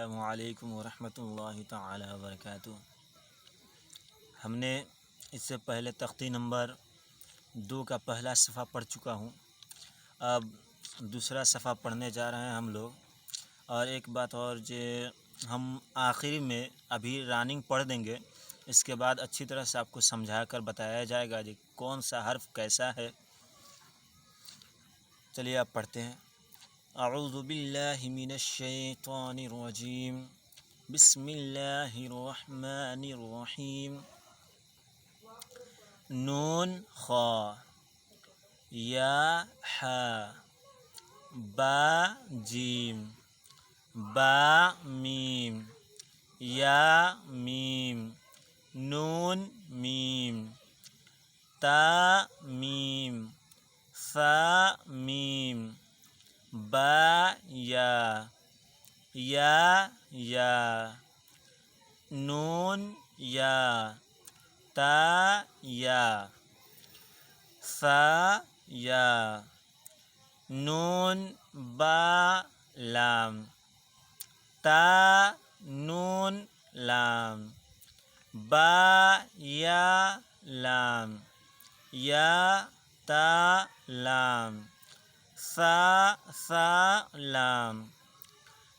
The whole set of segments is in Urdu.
السلام علیکم ورحمۃ اللہ تعالی وبرکاتہ۔ ہم نے اس سے پہلے تختی نمبر 2 کا پہلا صفحہ پڑھ چکا ہوں، اب دوسرا صفحہ پڑھنے جا رہے ہیں ہم لوگ۔ اور ایک بات اور جو ہم آخری میں ابھی راننگ پڑھ دیں گے، اس کے بعد اچھی طرح سے آپ کو سمجھا کر بتایا جائے گا کہ کون سا حرف کیسا ہے۔ چلیے آپ پڑھتے ہیں۔ اعوذ باللہ من الشیطان الرجیم، بسم اللہ الرحمن الرحیم۔ نون خا، یا حا، با جیم، با میم، یا میم، نون میم، تا میم، ثا میم، با یا، یا، نون یا، تا یا، ثا یا، نون با لام، تا نون لام، با یا لام، یا تا لام، ثا لام،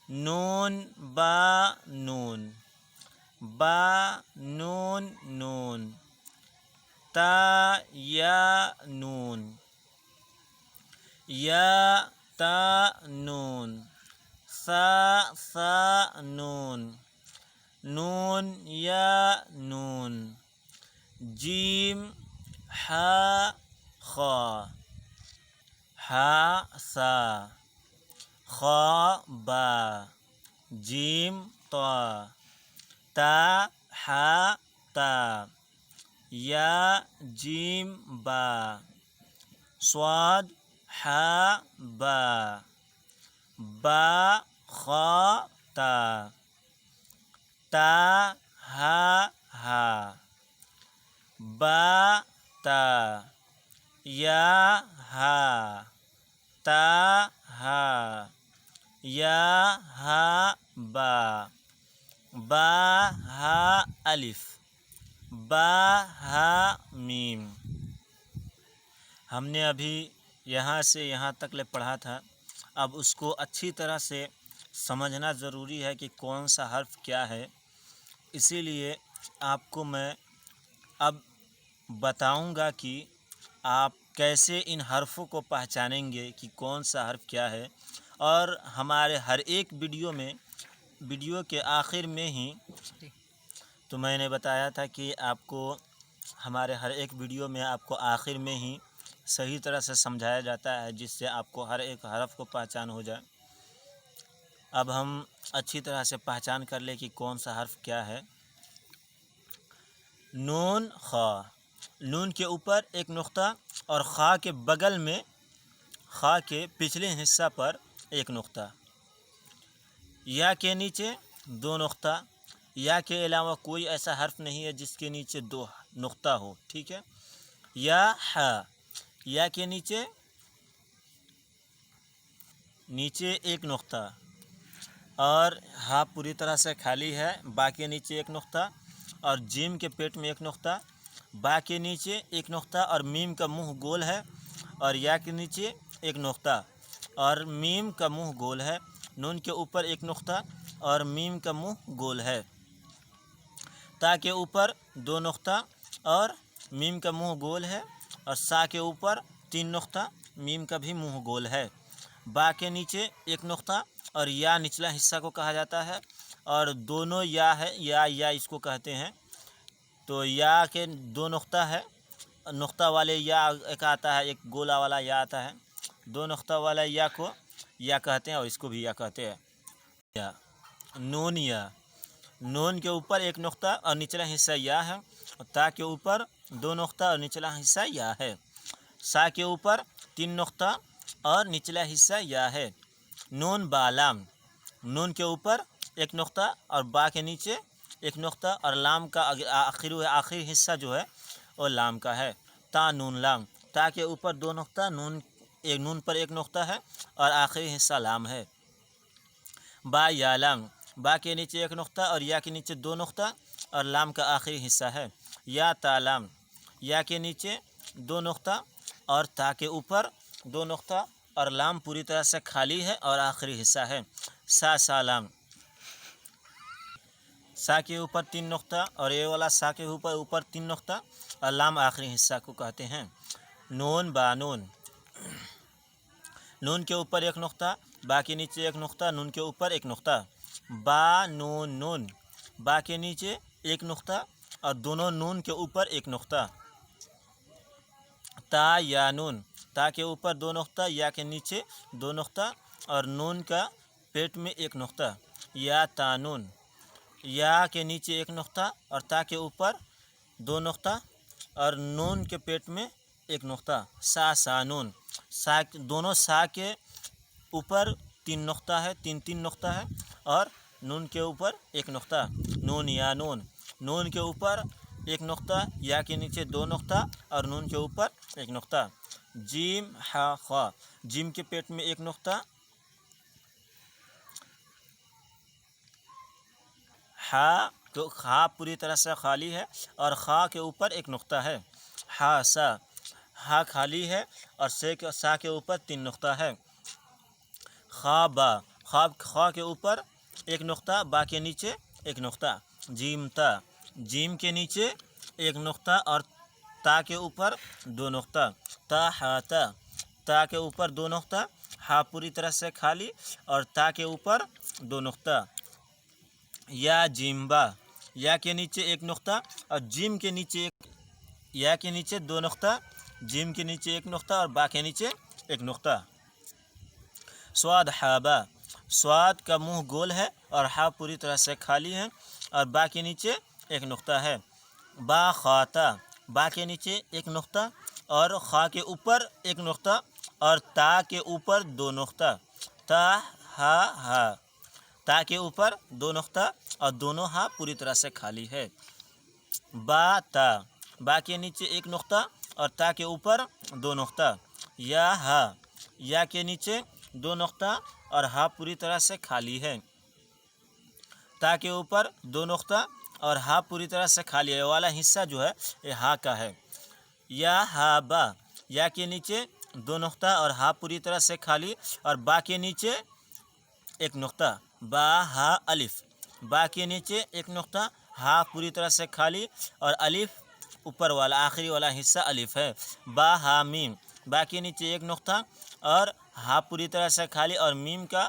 نون با نون، با نون نون، تا یا نون، یا تا نون، ثا نون، نون یا نون، جیم حا خا، حا ثا، خا با، جیم طا، تا حا تا، یا جیم با، صاد حا با، با خا تا، تا ہا ہا، با تا، یا ہا، تا ہا، یا ہا با، با ہا الف، با ہا میم۔ ہم نے ابھی یہاں سے یہاں تک لے پڑھا تھا، اب اس کو اچھی طرح سے سمجھنا ضروری ہے کہ کون سا حرف کیا ہے۔ اسی لیے آپ کو میں اب بتاؤں گا کہ آپ کیسے ان حرفوں کو پہچانیں گے کہ کون سا حرف کیا ہے۔ اور ہمارے ہر ایک ویڈیو کے آخر میں ہی تو میں نے بتایا تھا کہ آپ کو ہمارے ہر ایک ویڈیو میں آپ کو آخر میں ہی صحیح طرح سے سمجھایا جاتا ہے، جس سے آپ کو ہر ایک حرف کو پہچان ہو جائے۔ اب ہم اچھی طرح سے پہچان کر لیں کہ کون سا حرف کیا ہے۔ نون خا، نون کے اوپر ایک نقطہ اور خا کے بغل میں، خا کے پچھلے حصہ پر ایک نقطہ، یا کے نیچے 2 نقطہ، یا کے علاوہ کوئی ایسا حرف نہیں ہے جس کے نیچے 2 نقطہ ہو، ٹھیک ہے۔ یا ہا، یا کے نیچے ایک نقطہ، اور ہا پوری طرح سے خالی ہے، با کے نیچے ایک نقطہ، اور جیم کے پیٹ میں ایک نقطہ، با کے نیچے ایک نقطہ اور میم کا منہ گول ہے، اور یا کے نیچے ایک نقطہ اور میم کا منہ گول ہے، نون کے اوپر ایک نقطہ اور میم کا منہ گول ہے، تا کے اوپر 2 نقطہ اور میم کا منہ گول ہے، اور سا کے اوپر 3 نقطہ، میم کا بھی منہ گول ہے، با کے نیچے ایک نقطہ اور یا نچلا حصہ کو کہا جاتا ہے، اور دونوں یا ہے، یا اس کو کہتے ہیں۔ تو یا کے 2 نقطہ ہے، نقطہ والے یا ایک آتا ہے، ایک گولا والا یا آتا ہے، 2 نقطہ والا یا کو یا کہتے ہیں، اور اس کو بھی یا کہتے ہیں۔ یا نون، یا نون کے اوپر ایک نقطہ اور نچلا حصہ یا ہے، اور تا کے اوپر 2 نقطہ اور نچلا حصہ یا ہے، سا کے اوپر 3 نقطہ اور نچلا حصہ یا ہے۔ نون با لام، نون کے اوپر ایک نقطہ اور با کے نیچے ایک نقطہ، اور لام کا آخری حصہ جو ہے وہ لام کا ہے۔ تا نون لام، تا کے اوپر 2 نقطہ، نون پر ایک نقطہ ہے اور آخری حصہ لام ہے۔ با یا لام، با کے نیچے ایک نقطہ اور یا کے نیچے دو نقطہ اور لام کا آخری حصہ ہے۔ یا تالام، یا کے نیچے دو نقطہ اور تا کے اوپر دو نقطہ اور لام پوری طرح سے خالی ہے اور آخری حصہ ہے۔ سا سالام، سا کے اوپر تین نقطہ اور یہ والا سا کے اوپر تین نقطہ اور لام آخری حصہ کو کہتے ہیں۔ نون بانون، نون کے اوپر ایک نقطہ، با کے نیچے ایک نقطہ، نون کے اوپر ایک نقطہ۔ با نون نون، با کے نیچے ایک نقطہ اور دونوں نون کے اوپر ایک نقطہ۔ تا یا نون، تا کے اوپر دو نقطہ، یا کے نیچے دو نقطہ اور نون کا پیٹ میں ایک نقطہ۔ یا تانون، یا کے نیچے ایک نقطہ اور تا کے اوپر دو نقطہ اور نون کے پیٹ میں ایک نقطہ۔ سا سانون، سا دونوں سا کے اوپر تین نقطہ ہے، تین نقطہ ہے اور نون کے اوپر ایک نقطہ۔ نون یا نون، نون کے اوپر ایک نقطہ، یا کے نیچے دو نقطہ اور نون کے اوپر ایک نقطہ۔ جیم ہا خا، جیم کے پیٹ میں ایک نقطہ، ہا پوری طرح سے خالی ہے اور خا کے اوپر ایک نقطہ ہے۔ ہا سا، ہا خالی ہے اور سا کے اوپر تین نقطہ ہے۔ خا با، خا کے اوپر ایک نقطہ، با کے نیچے ایک نقطہ۔ جیم تا، جیم کے نیچے ایک نقطہ اور تا کے اوپر دو نقطہ۔ تا ہا تا، تا کے اوپر دو نقطہ، ہا پوری طرح سے خالی اور تا کے اوپر دو نقطہ۔ یا جیم با، یا کے نیچے ایک نقطہ اور جیم کے نیچے یا کے نیچے دو نقطہ، جیم کے نیچے ایک نقطہ اور با کے نیچے ایک نقطہ۔ سواد ہابا، سواد کا منہ گول ہے اور ہا پوری طرح سے خالی ہے اور با کے نیچے ایک نقطہ ہے۔ با خاتا، با کے نیچے ایک نقطہ اور خا کے اوپر ایک نقطہ اور تا کے اوپر دو نقطہ۔ تا ہا ہا، تا کے اوپر دو نقطہ اور دونوں ہا پوری طرح سے خالی ہے۔ با تا، با کے نیچے ایک نقطہ اور تا کے اوپر دو نقطہ۔ یا ہا، یا کے نیچے دو نقطہ اور ہا پوری طرح سے خالی ہے۔ تا کے اوپر دو نقطہ اور ہا پوری طرح سے خالی ہے، یہ والا حصہ جو ہے یہ ہا کا ہے۔ یا ہا با، یا کے نیچے دو نقطہ اور ہا پوری طرح سے خالی اور با کے نیچے ایک نقطہ۔ با ہا الف، با کے نیچے ایک نقطہ، ہا پوری طرح سے خالی اور الف اوپر والا آخری والا حصہ الف ہے۔ با ہا میم، با کے نیچے ایک نقطہ اور ہا پوری طرح سے خالی اور میم کا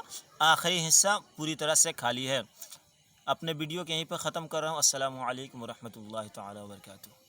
آخری حصہ پوری طرح سے خالی ہے۔ اپنے ویڈیو کو یہیں پہ ختم کر رہا ہوں۔ السلام علیکم ورحمۃ اللہ تعالی وبرکاتہ۔